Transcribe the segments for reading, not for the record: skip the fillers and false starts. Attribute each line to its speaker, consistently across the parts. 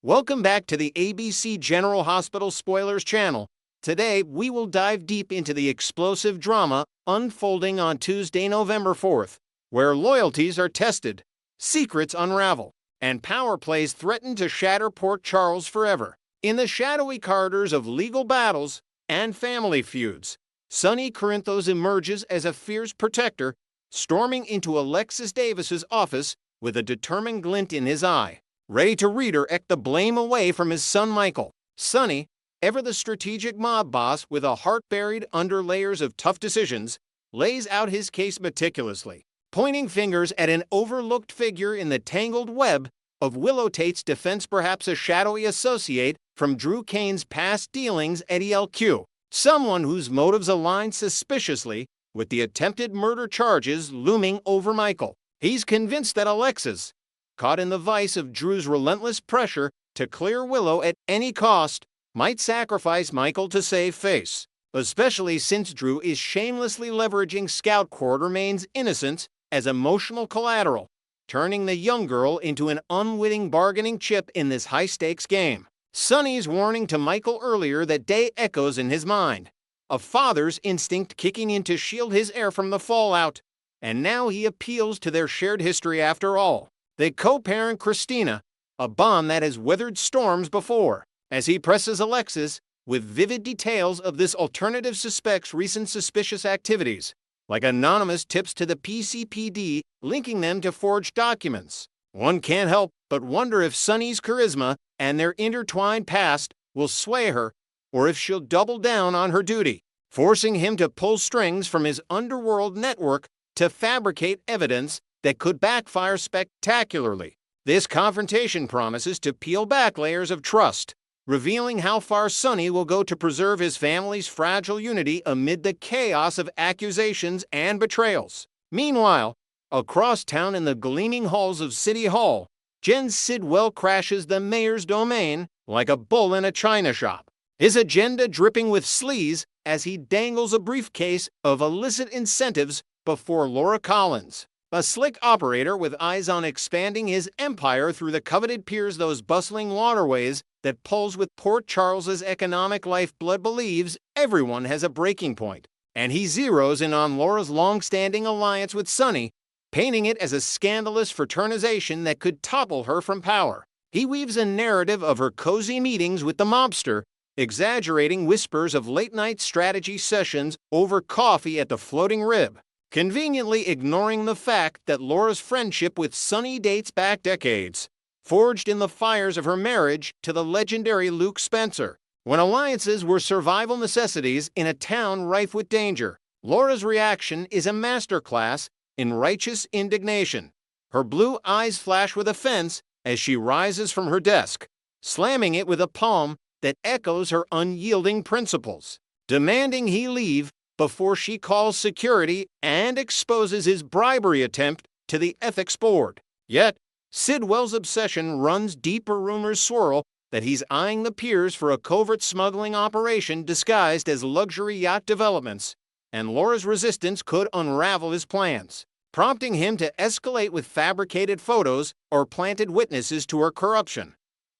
Speaker 1: Welcome back to the ABC General Hospital Spoilers channel. Today, we will dive deep into the explosive drama unfolding on Tuesday, November 4th, where loyalties are tested, secrets unravel, and power plays threaten to shatter Port Charles forever. In the shadowy corridors of legal battles and family feuds, Sonny Corinthos emerges as a fierce protector, storming into Alexis Davis's office with a determined glint in his eye, ready to redirect the blame away from his son Michael. Sonny, ever the strategic mob boss with a heart buried under layers of tough decisions, lays out his case meticulously, pointing fingers at an overlooked figure in the tangled web of Willow Tate's defense, perhaps a shadowy associate from Drew Kane's past dealings at ELQ, someone whose motives align suspiciously with the attempted murder charges looming over Michael. He's convinced that Alexis, caught in the vice of Drew's relentless pressure to clear Willow at any cost, might sacrifice Michael to save face, especially since Drew is shamelessly leveraging Scout Quartermaine's innocence as emotional collateral, turning the young girl into an unwitting bargaining chip in this high-stakes game. Sonny's warning to Michael earlier that day echoes in his mind, a father's instinct kicking in to shield his heir from the fallout, and now he appeals to their shared history after all. They co-parent Christina, a bond that has weathered storms before, as he presses Alexis with vivid details of this alternative suspect's recent suspicious activities, like anonymous tips to the PCPD linking them to forged documents. One can't help but wonder if Sonny's charisma and their intertwined past will sway her, or if she'll double down on her duty, forcing him to pull strings from his underworld network to fabricate evidence that could backfire spectacularly. This confrontation promises to peel back layers of trust, revealing how far Sonny will go to preserve his family's fragile unity amid the chaos of accusations and betrayals. Meanwhile, across town in the gleaming halls of City Hall, Jen Sidwell crashes the mayor's domain like a bull in a china shop, his agenda dripping with sleaze as he dangles a briefcase of illicit incentives before Laura Collins, a slick operator with eyes on expanding his empire through the coveted piers, those bustling waterways that pulls with Port Charles's economic lifeblood. Believes everyone has a breaking point, and he zeroes in on Laura's long-standing alliance with Sonny, painting it as a scandalous fraternization that could topple her from power. He weaves a narrative of her cozy meetings with the mobster, exaggerating whispers of late-night strategy sessions over coffee at the Floating Rib, conveniently ignoring the fact that Laura's friendship with Sonny dates back decades, forged in the fires of her marriage to the legendary Luke Spencer. When alliances were survival necessities in a town rife with danger, Laura's reaction is a masterclass in righteous indignation. Her blue eyes flash with offense as she rises from her desk, slamming it with a palm that echoes her unyielding principles, demanding he leave before she calls security and exposes his bribery attempt to the ethics board. Yet, Sidwell's obsession runs deeper. Rumors swirl that he's eyeing the piers for a covert smuggling operation disguised as luxury yacht developments, and Laura's resistance could unravel his plans, prompting him to escalate with fabricated photos or planted witnesses to her corruption.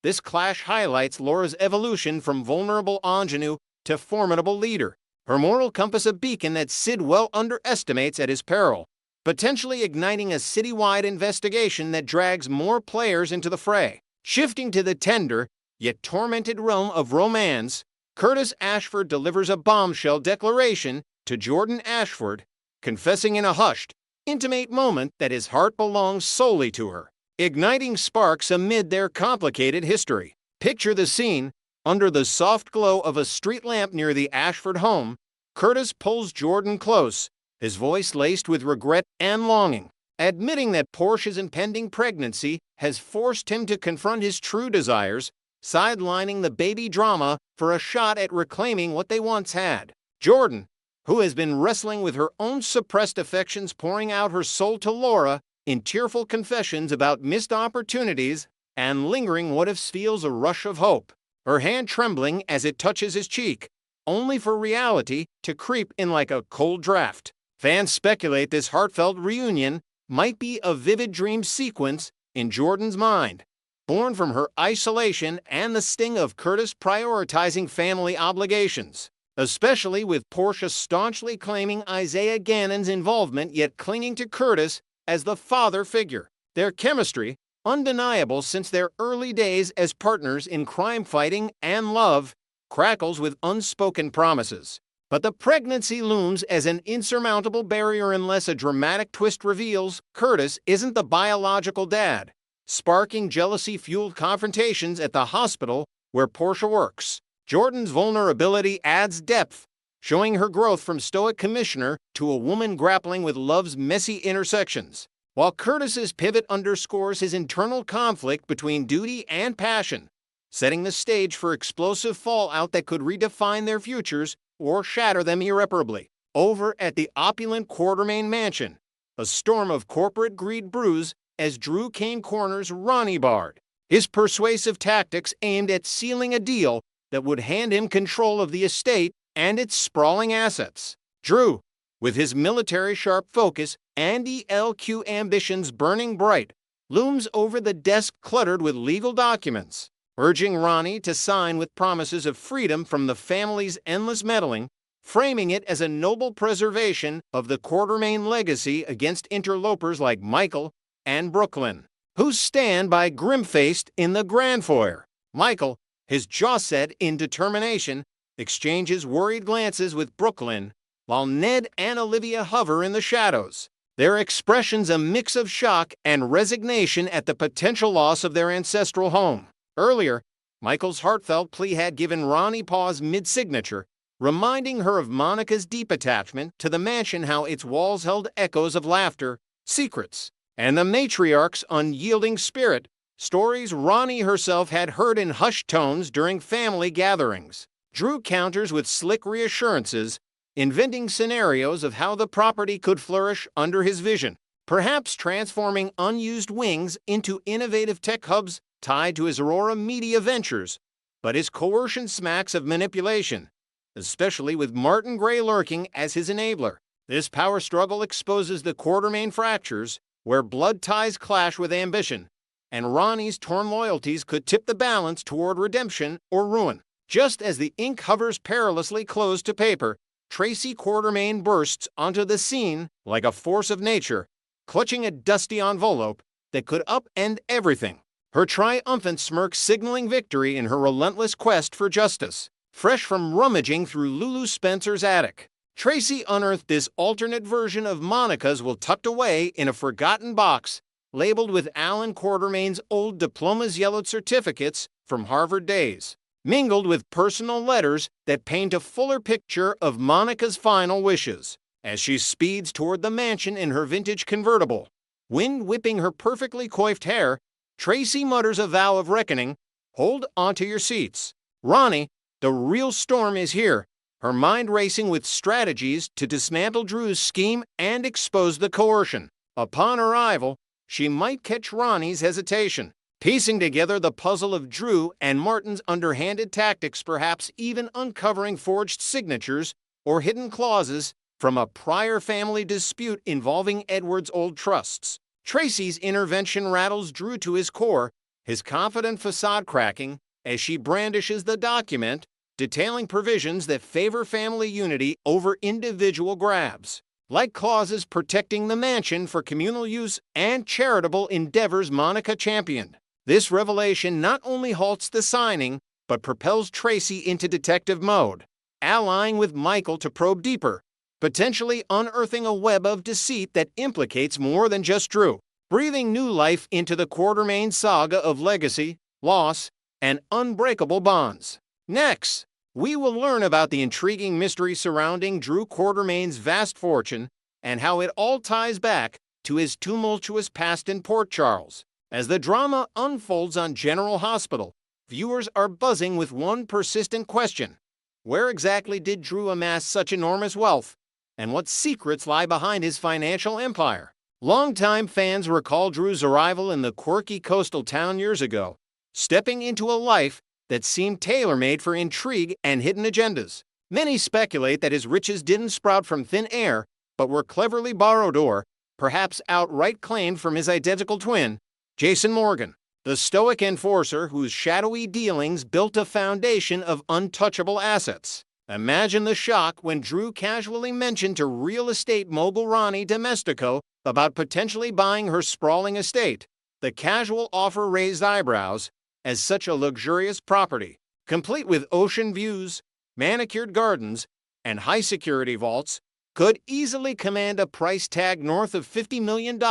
Speaker 1: This clash highlights Laura's evolution from vulnerable ingenue to formidable leader, her moral compass a beacon that Sidwell underestimates at his peril, potentially igniting a citywide investigation that drags more players into the fray. Shifting to the tender, yet tormented realm of romance, Curtis Ashford delivers a bombshell declaration to Jordan Ashford, confessing in a hushed, intimate moment that his heart belongs solely to her, igniting sparks amid their complicated history. Picture the scene. Under the soft glow of a street lamp near the Ashford home, Curtis pulls Jordan close, his voice laced with regret and longing, admitting that Portia's impending pregnancy has forced him to confront his true desires, sidelining the baby drama for a shot at reclaiming what they once had. Jordan, who has been wrestling with her own suppressed affections, pouring out her soul to Laura in tearful confessions about missed opportunities and lingering what-ifs, feels a rush of hope, her hand trembling as it touches his cheek, only for reality to creep in like a cold draft. Fans speculate this heartfelt reunion might be a vivid dream sequence in Jordan's mind, born from her isolation and the sting of Curtis prioritizing family obligations, especially with Portia staunchly claiming Isaiah Gannon's involvement yet clinging to Curtis as the father figure. Their chemistry, undeniable since their early days as partners in crime fighting and love, crackles with unspoken promises. But the pregnancy looms as an insurmountable barrier unless a dramatic twist reveals Curtis isn't the biological dad, sparking jealousy-fueled confrontations at the hospital where Portia works. Jordan's vulnerability adds depth, showing her growth from stoic commissioner to a woman grappling with love's messy intersections, while Curtis's pivot underscores his internal conflict between duty and passion, setting the stage for explosive fallout that could redefine their futures or shatter them irreparably. Over at the opulent Quartermaine mansion, a storm of corporate greed brews as Drew Kane corners Ronnie Bard, his persuasive tactics aimed at sealing a deal that would hand him control of the estate and its sprawling assets. Drew, with his military-sharp focus and ELQ ambitions burning bright, looms over the desk cluttered with legal documents, urging Ronnie to sign with promises of freedom from the family's endless meddling, framing it as a noble preservation of the Quartermaine legacy against interlopers like Michael and Brooklyn, who stand by grim-faced in the grand foyer. Michael, his jaw set in determination, exchanges worried glances with Brooklyn, while Ned and Olivia hover in the shadows, their expressions a mix of shock and resignation at the potential loss of their ancestral home. Earlier, Michael's heartfelt plea had given Ronnie pause mid-signature, reminding her of Monica's deep attachment to the mansion, how its walls held echoes of laughter, secrets, and the matriarch's unyielding spirit, stories Ronnie herself had heard in hushed tones during family gatherings. Drew counters with slick reassurances, inventing scenarios of how the property could flourish under his vision, perhaps transforming unused wings into innovative tech hubs tied to his Aurora Media ventures. But his coercion smacks of manipulation, especially with Martin Gray lurking as his enabler. This power struggle exposes the Quartermaine fractures, where blood ties clash with ambition, and Ronnie's torn loyalties could tip the balance toward redemption or ruin. Just as the ink hovers perilously close to paper, Tracy Quartermaine bursts onto the scene like a force of nature, clutching a dusty envelope that could upend everything, her triumphant smirk signaling victory in her relentless quest for justice. Fresh from rummaging through Lulu Spencer's attic, Tracy unearthed this alternate version of Monica's will tucked away in a forgotten box, labeled with Alan Quartermaine's old diploma's yellowed certificates from Harvard days, mingled with personal letters that paint a fuller picture of Monica's final wishes. As she speeds toward the mansion in her vintage convertible, wind whipping her perfectly coiffed hair, Tracy mutters a vow of reckoning. Hold onto your seats. Ronnie, the real storm is here, her mind racing with strategies to dismantle Drew's scheme and expose the coercion. Upon arrival, she might catch Ronnie's hesitation, piecing together the puzzle of Drew and Martin's underhanded tactics, perhaps even uncovering forged signatures or hidden clauses from a prior family dispute involving Edward's old trusts. Tracy's intervention rattles Drew to his core, his confident facade cracking as she brandishes the document, detailing provisions that favor family unity over individual grabs, like clauses protecting the mansion for communal use and charitable endeavors Monica championed. This revelation not only halts the signing, but propels Tracy into detective mode, allying with Michael to probe deeper, potentially unearthing a web of deceit that implicates more than just Drew, breathing new life into the Quartermaine saga of legacy, loss, and unbreakable bonds. Next, we will learn about the intriguing mystery surrounding Drew Quartermaine's vast fortune and how it all ties back to his tumultuous past in Port Charles. As the drama unfolds on General Hospital, viewers are buzzing with one persistent question: where exactly did Drew amass such enormous wealth, and what secrets lie behind his financial empire? Longtime fans recall Drew's arrival in the quirky coastal town years ago, stepping into a life that seemed tailor-made for intrigue and hidden agendas. Many speculate that his riches didn't sprout from thin air, but were cleverly borrowed or, perhaps outright claimed from his identical twin, Jason Morgan. the stoic enforcer whose shadowy dealings built a foundation of untouchable assets. Imagine the shock when Drew casually mentioned to real estate mogul Ronnie Domestico about potentially buying her sprawling estate. The casual offer raised eyebrows, as such a luxurious property, complete with ocean views, manicured gardens, and high-security vaults, could easily command a price tag north of $50 million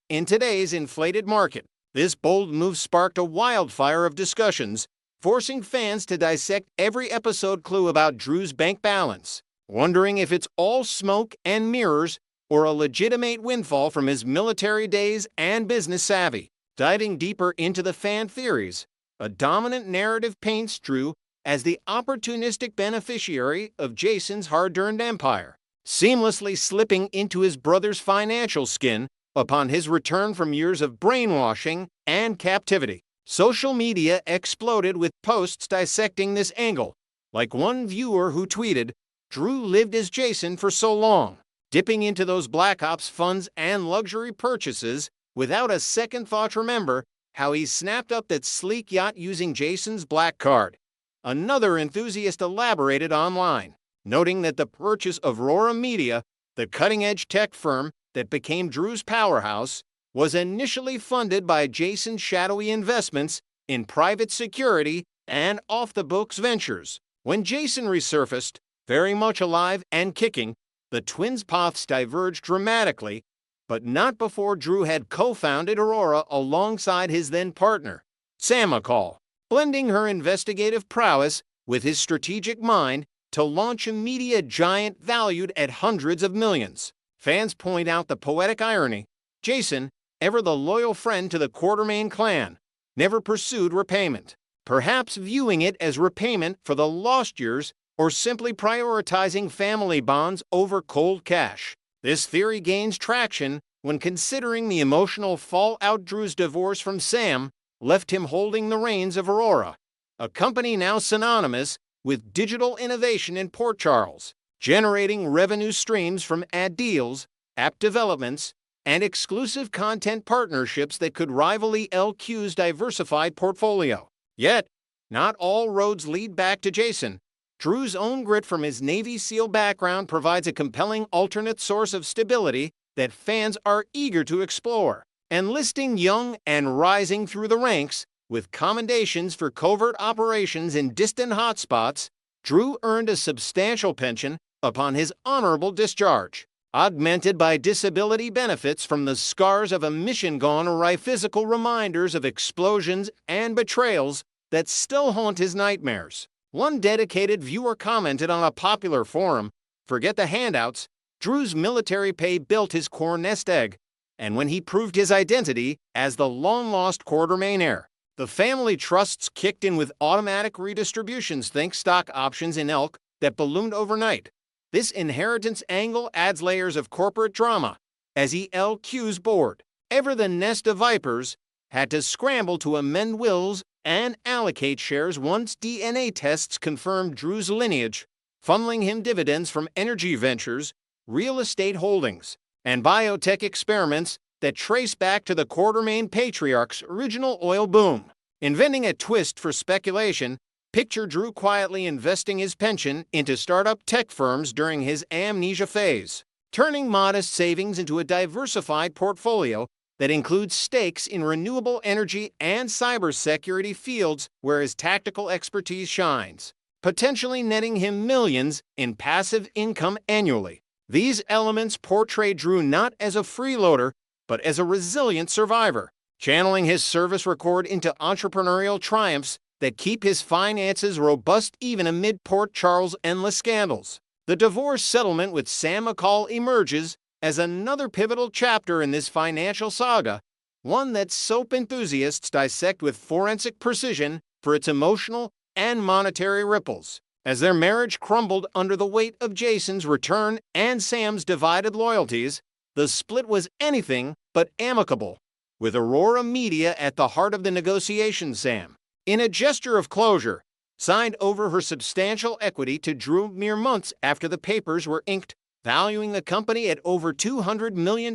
Speaker 1: in today's inflated market. This bold move sparked a wildfire of discussions, forcing fans to dissect every episode clue about Drew's bank balance, wondering if it's all smoke and mirrors or a legitimate windfall from his military days and business savvy. Diving deeper into the fan theories, a dominant narrative paints Drew as the opportunistic beneficiary of Jason's hard-earned empire, seamlessly slipping into his brother's financial skin upon his return from years of brainwashing and captivity. Social media exploded with posts dissecting this angle, like one viewer who tweeted, "Drew lived as Jason for so long, dipping into those Black Ops funds and luxury purchases without a second thought to remember how he snapped up that sleek yacht using Jason's black card." Another enthusiast elaborated online, noting that the purchase of Aurora Media, the cutting-edge tech firm that became Drew's powerhouse, was initially funded by Jason's shadowy investments in private security and off-the-books ventures. When Jason resurfaced, very much alive and kicking, the twins' paths diverged dramatically, but not before Drew had co-founded Aurora alongside his then-partner, Sam McCall, blending her investigative prowess with his strategic mind to launch a media giant valued at hundreds of millions. Fans point out the poetic irony. Jason, ever the loyal friend to the Quartermaine clan, never pursued repayment, perhaps viewing it as repayment for the lost years or simply prioritizing family bonds over cold cash. This theory gains traction when considering the emotional fallout Drew's divorce from Sam left him holding the reins of Aurora, a company now synonymous with digital innovation in Port Charles, generating revenue streams from ad deals, app developments, and exclusive content partnerships that could rival LQ's diversified portfolio. Yet, not all roads lead back to Jason. Drew's own grit from his Navy SEAL background provides a compelling alternate source of stability that fans are eager to explore. Enlisting young and rising through the ranks, with commendations for covert operations in distant hotspots, Drew earned a substantial pension upon his honorable discharge, augmented by disability benefits from the scars of a mission gone awry, physical reminders of explosions and betrayals that still haunt his nightmares. One dedicated viewer commented on a popular forum, "Forget the handouts, Drew's military pay built his core nest egg," and when he proved his identity as the long-lost Quartermaine heir, the family trusts kicked in with automatic redistributions, think stock options in Elk, that ballooned overnight. This inheritance angle adds layers of corporate drama, as ELQ's board, ever the nest of vipers, had to scramble to amend wills and allocate shares once DNA tests confirmed Drew's lineage, funneling him dividends from energy ventures, real estate holdings, and biotech experiments that trace back to the Quartermaine patriarch's original oil boom. Inventing a twist for speculation, picture Drew quietly investing his pension into startup tech firms during his amnesia phase, turning modest savings into a diversified portfolio that includes stakes in renewable energy and cybersecurity fields where his tactical expertise shines, potentially netting him millions in passive income annually. These elements portray Drew not as a freeloader, but as a resilient survivor, channeling his service record into entrepreneurial triumphs that keep his finances robust even amid Port Charles' endless scandals. The divorce settlement with Sam McCall emerges as another pivotal chapter in this financial saga, one that soap enthusiasts dissect with forensic precision for its emotional and monetary ripples. As their marriage crumbled under the weight of Jason's return and Sam's divided loyalties, the split was anything but amicable, with Aurora Media at the heart of the negotiations. Sam, in a gesture of closure, signed over her substantial equity to Drew mere months after the papers were inked, valuing the company at over $200 million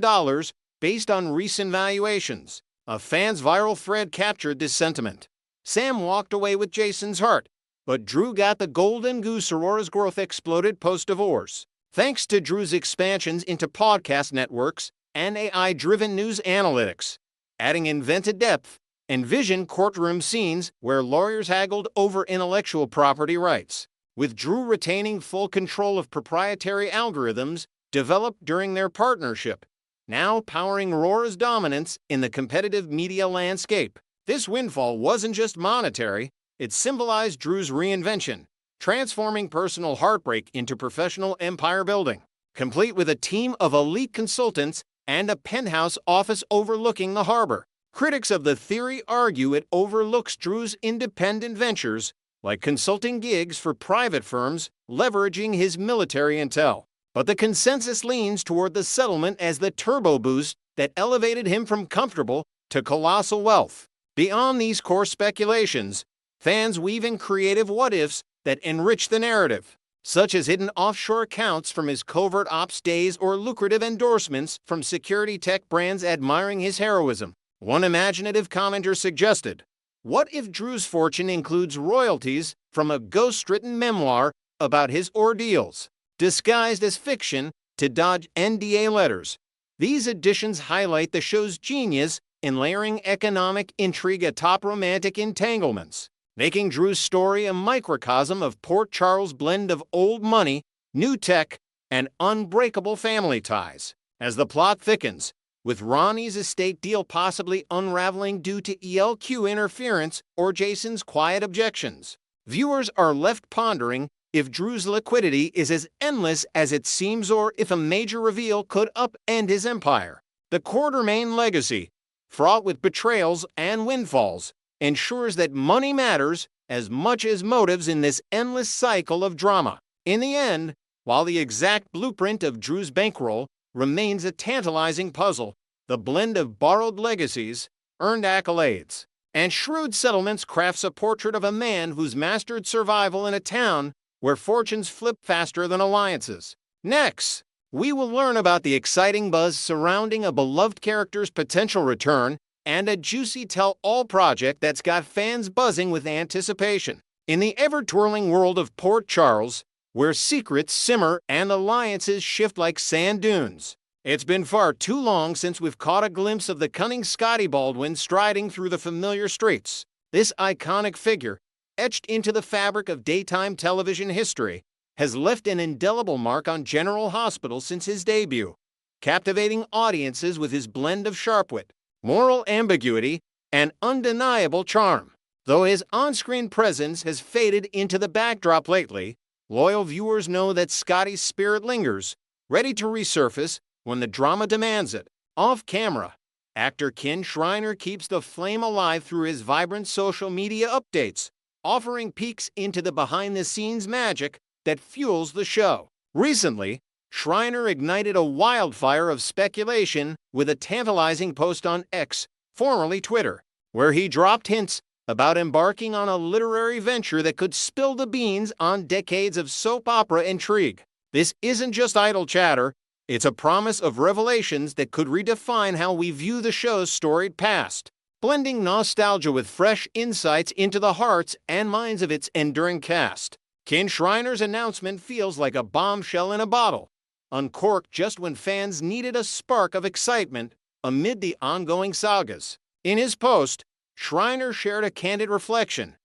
Speaker 1: based on recent valuations. A fan's viral thread captured this sentiment. Sam walked away with Jason's heart, but Drew got the golden goose. Aurora's growth exploded post-divorce. Thanks to Drew's expansions into podcast networks and AI-driven news analytics, adding invented depth, envision courtroom scenes where lawyers haggled over intellectual property rights, with Drew retaining full control of proprietary algorithms developed during their partnership, now powering Aurora's dominance in the competitive media landscape. This windfall wasn't just monetary, it symbolized Drew's reinvention, transforming personal heartbreak into professional empire building, complete with a team of elite consultants and a penthouse office overlooking the harbor. Critics of the theory argue it overlooks Drew's independent ventures, like consulting gigs for private firms leveraging his military intel. But the consensus leans toward the settlement as the turbo boost that elevated him from comfortable to colossal wealth. Beyond these core speculations, fans weave in creative what-ifs that enrich the narrative, such as hidden offshore accounts from his covert ops days or lucrative endorsements from security tech brands admiring his heroism. One imaginative commenter suggested, what if Drew's fortune includes royalties from a ghost-written memoir about his ordeals, disguised as fiction to dodge NDA letters? These additions highlight the show's genius in layering economic intrigue atop romantic entanglements, making Drew's story a microcosm of Port Charles' blend of old money, new tech, and unbreakable family ties. As the plot thickens, with Ronnie's estate deal possibly unraveling due to ELQ interference or Jason's quiet objections, viewers are left pondering if Drew's liquidity is as endless as it seems or if a major reveal could upend his empire. The Quartermaine legacy, fraught with betrayals and windfalls, ensures that money matters as much as motives in this endless cycle of drama. In the end, while the exact blueprint of Drew's bankroll remains a tantalizing puzzle, the blend of borrowed legacies, earned accolades, and shrewd settlements crafts a portrait of a man who's mastered survival in a town where fortunes flip faster than alliances. Next, we will learn about the exciting buzz surrounding a beloved character's potential return and a juicy tell-all project that's got fans buzzing with anticipation. In the ever-twirling world of Port Charles, where secrets simmer and alliances shift like sand dunes, it's been far too long since we've caught a glimpse of the cunning Scotty Baldwin striding through the familiar streets. This iconic figure, etched into the fabric of daytime television history, has left an indelible mark on General Hospital since his debut, captivating audiences with his blend of sharp wit, moral ambiguity, and undeniable charm. Though his on-screen presence has faded into the backdrop lately, loyal viewers know that Scotty's spirit lingers, ready to resurface when the drama demands it. Off-camera, actor Ken Schreiner keeps the flame alive through his vibrant social media updates, offering peeks into the behind-the-scenes magic that fuels the show. Recently, Schreiner ignited a wildfire of speculation with a tantalizing post on X, formerly Twitter, where he dropped hints about embarking on a literary venture that could spill the beans on decades of soap opera intrigue. This isn't just idle chatter, it's a promise of revelations that could redefine how we view the show's storied past, blending nostalgia with fresh insights into the hearts and minds of its enduring cast. Ken Schreiner's announcement feels like a bombshell in a bottle, uncorked just when fans needed a spark of excitement amid the ongoing sagas. In his post, Schreiner shared a candid reflection.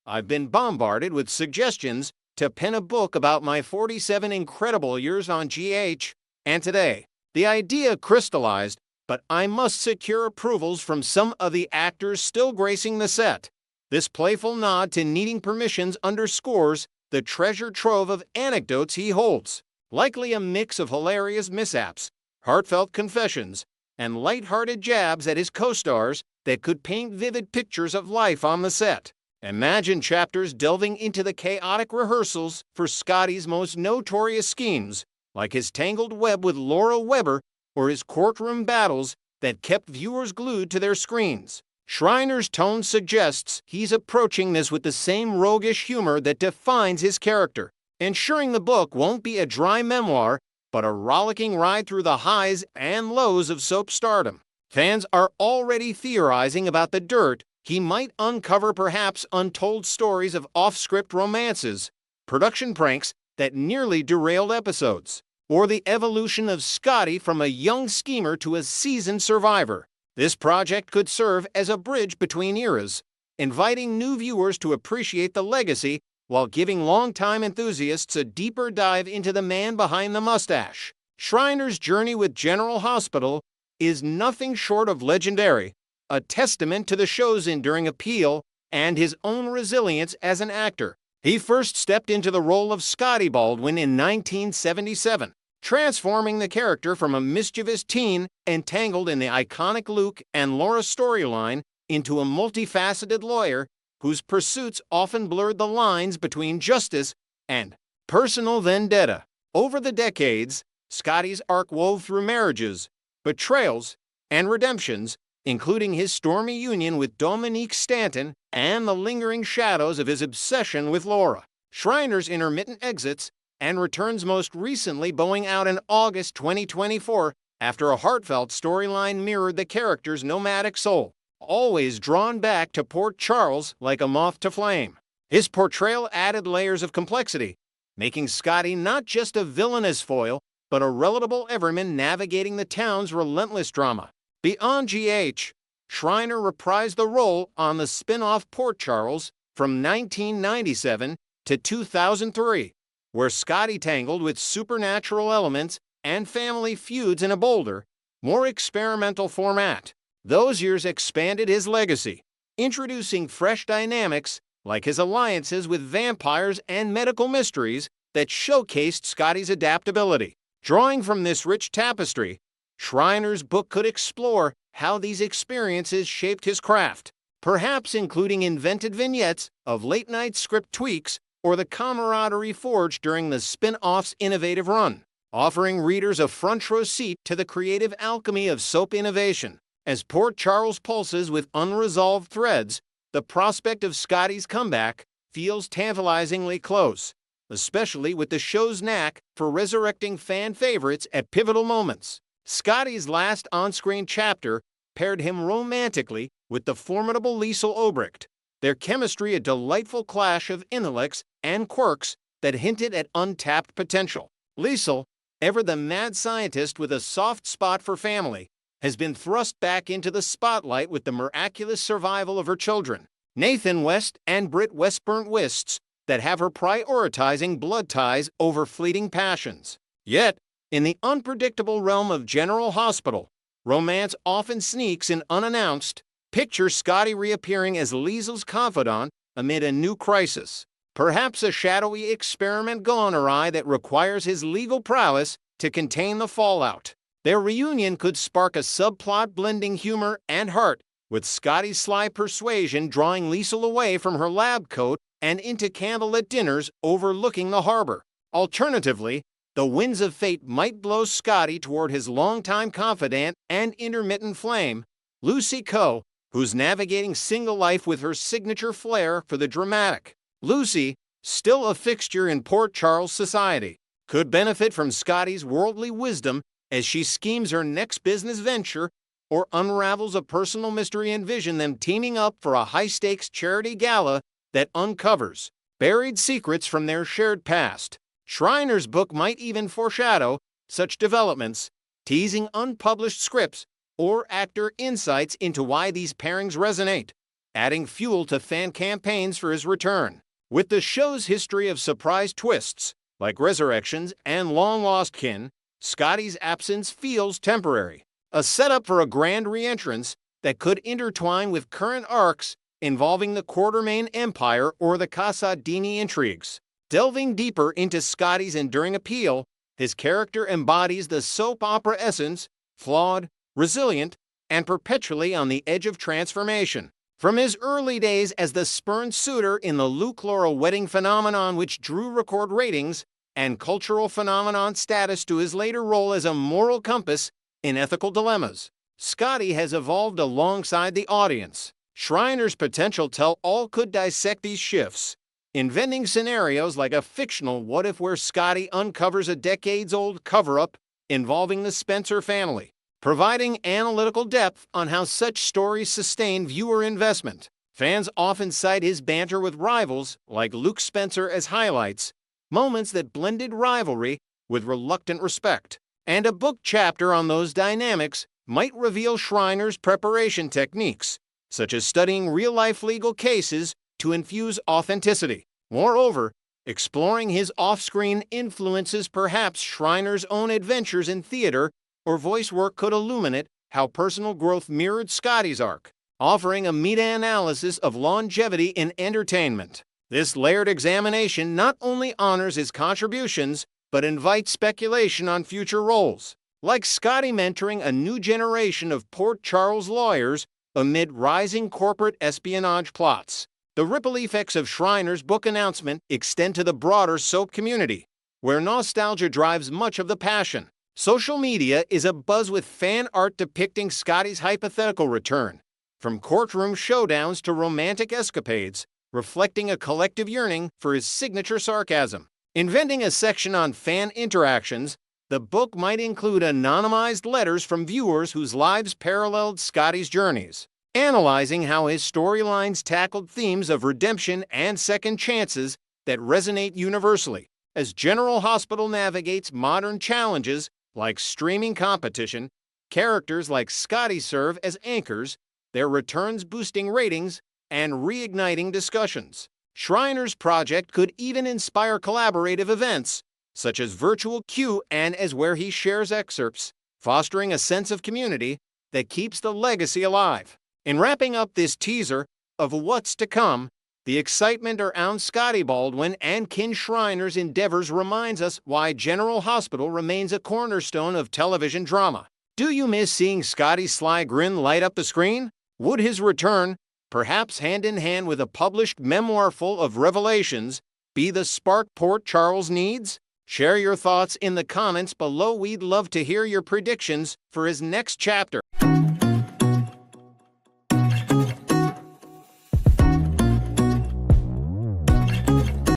Speaker 1: I've been bombarded with suggestions to pen a book about my 47 incredible years on GH, and today, the idea crystallized, but I must secure approvals from some of the actors still gracing the set. This playful nod to needing permissions underscores the treasure trove of anecdotes he holds, likely a mix of hilarious mishaps, heartfelt confessions, and light-hearted jabs at his co-stars that could paint vivid pictures of life on the set. Imagine chapters delving into the chaotic rehearsals for Scotty's most notorious schemes, like his tangled web with Laura Weber or his courtroom battles that kept viewers glued to their screens. Schreiner's tone suggests he's approaching this with the same roguish humor that defines his character, ensuring the book won't be a dry memoir, but a rollicking ride through the highs and lows of soap stardom. Fans are already theorizing about the dirt he might uncover, perhaps untold stories of off-script romances, production pranks that nearly derailed episodes, or the evolution of Scotty from a young schemer to a seasoned survivor. This project could serve as a bridge between eras, inviting new viewers to appreciate the legacy while giving longtime enthusiasts a deeper dive into the man behind the mustache. Schreiner's journey with General Hospital is nothing short of legendary, a testament to the show's enduring appeal and his own resilience as an actor. He first stepped into the role of Scotty Baldwin in 1977, transforming the character from a mischievous teen entangled in the iconic Luke and Laura storyline into a multifaceted lawyer whose pursuits often blurred the lines between justice and personal vendetta. Over the decades, Scotty's arc wove through marriages, betrayals, and redemptions, including his stormy union with Dominique Stanton and the lingering shadows of his obsession with Laura. Schreiner's intermittent exits and returns, most recently bowing out in August 2024 after a heartfelt storyline mirrored the character's nomadic soul, always drawn back to Port Charles like a moth to flame. His portrayal added layers of complexity, making Scotty not just a villainous foil, but a relatable everyman navigating the town's relentless drama. Beyond GH, Schreiner reprised the role on the spin-off Port Charles from 1997 to 2003, where Scotty tangled with supernatural elements and family feuds in a bolder, more experimental format. Those years expanded his legacy, introducing fresh dynamics like his alliances with vampires and medical mysteries that showcased Scotty's adaptability. Drawing from this rich tapestry, Schreiner's book could explore how these experiences shaped his craft, perhaps including invented vignettes of late-night script tweaks or the camaraderie forged during the spin-off's innovative run, offering readers a front-row seat to the creative alchemy of soap innovation. As Port Charles pulses with unresolved threads, the prospect of Scotty's comeback feels tantalizingly close, especially with the show's knack for resurrecting fan favorites at pivotal moments. Scotty's last on-screen chapter paired him romantically with the formidable Liesl Obrecht, their chemistry a delightful clash of intellects and quirks that hinted at untapped potential. Liesl, ever the mad scientist with a soft spot for family, has been thrust back into the spotlight with the miraculous survival of her children, Nathan West and Britt Westburnt-Wists, that have her prioritizing blood ties over fleeting passions. Yet, in the unpredictable realm of General Hospital, romance often sneaks in unannounced. Picture Scotty reappearing as Liesl's confidant amid a new crisis, perhaps a shadowy experiment gone awry that requires his legal prowess to contain the fallout. Their reunion could spark a subplot blending humor and heart, with Scotty's sly persuasion drawing Liesl away from her lab coat and into candlelit dinners overlooking the harbor. Alternatively, the winds of fate might blow Scotty toward his longtime confidant and intermittent flame, Lucy Coe, who's navigating single life with her signature flair for the dramatic. Lucy, still a fixture in Port Charles society, could benefit from Scotty's worldly wisdom as she schemes her next business venture or unravels a personal mystery. Envision them teaming up for a high-stakes charity gala that uncovers buried secrets from their shared past. Schreiner's book might even foreshadow such developments, teasing unpublished scripts or actor insights into why these pairings resonate, adding fuel to fan campaigns for his return. With the show's history of surprise twists, like resurrections and long-lost kin, Scotty's absence feels temporary, a setup for a grand re-entrance that could intertwine with current arcs involving the Quartermaine Empire or the Casadini intrigues. Delving deeper into Scotty's enduring appeal, his character embodies the soap opera essence, flawed, resilient, and perpetually on the edge of transformation. From his early days as the spurned suitor in the Luke-Laura wedding phenomenon, which drew record ratings and cultural phenomenon status, to his later role as a moral compass in ethical dilemmas, Scotty has evolved alongside the audience. Schreiner's potential tell-all could dissect these shifts, inventing scenarios like a fictional what-if where Scotty uncovers a decades-old cover-up involving the Spencer family, providing analytical depth on how such stories sustain viewer investment. Fans often cite his banter with rivals, like Luke Spencer, as highlights, moments that blended rivalry with reluctant respect. And a book chapter on those dynamics might reveal Schreiner's preparation techniques, such as studying real-life legal cases to infuse authenticity. Moreover, exploring his off-screen influences, perhaps Schreiner's own adventures in theater or voice work, could illuminate how personal growth mirrored Scotty's arc, offering a meta-analysis of longevity in entertainment. This layered examination not only honors his contributions, but invites speculation on future roles, like Scotty mentoring a new generation of Port Charles lawyers amid rising corporate espionage plots. The ripple effects of Schreiner's book announcement extend to the broader soap community, where nostalgia drives much of the passion. Social media is abuzz with fan art depicting Scotty's hypothetical return, from courtroom showdowns to romantic escapades, reflecting a collective yearning for his signature sarcasm. Inventing a section on fan interactions, the book might include anonymized letters from viewers whose lives paralleled Scotty's journeys, analyzing how his storylines tackled themes of redemption and second chances that resonate universally. As General Hospital navigates modern challenges like streaming competition, characters like Scotty serve as anchors, their returns boosting ratings and reigniting discussions. Schreiner's project could even inspire collaborative events, such as virtual Q&As where he shares excerpts, fostering a sense of community that keeps the legacy alive. In wrapping up this teaser of what's to come, the excitement around Scotty Baldwin and Kin Schreiner's endeavors reminds us why General Hospital remains a cornerstone of television drama. Do you miss seeing Scotty's sly grin light up the screen? Would his return, perhaps hand in hand with a published memoir full of revelations, be the spark Port Charles needs? Share your thoughts in the comments below. We'd love to hear your predictions for his next chapter.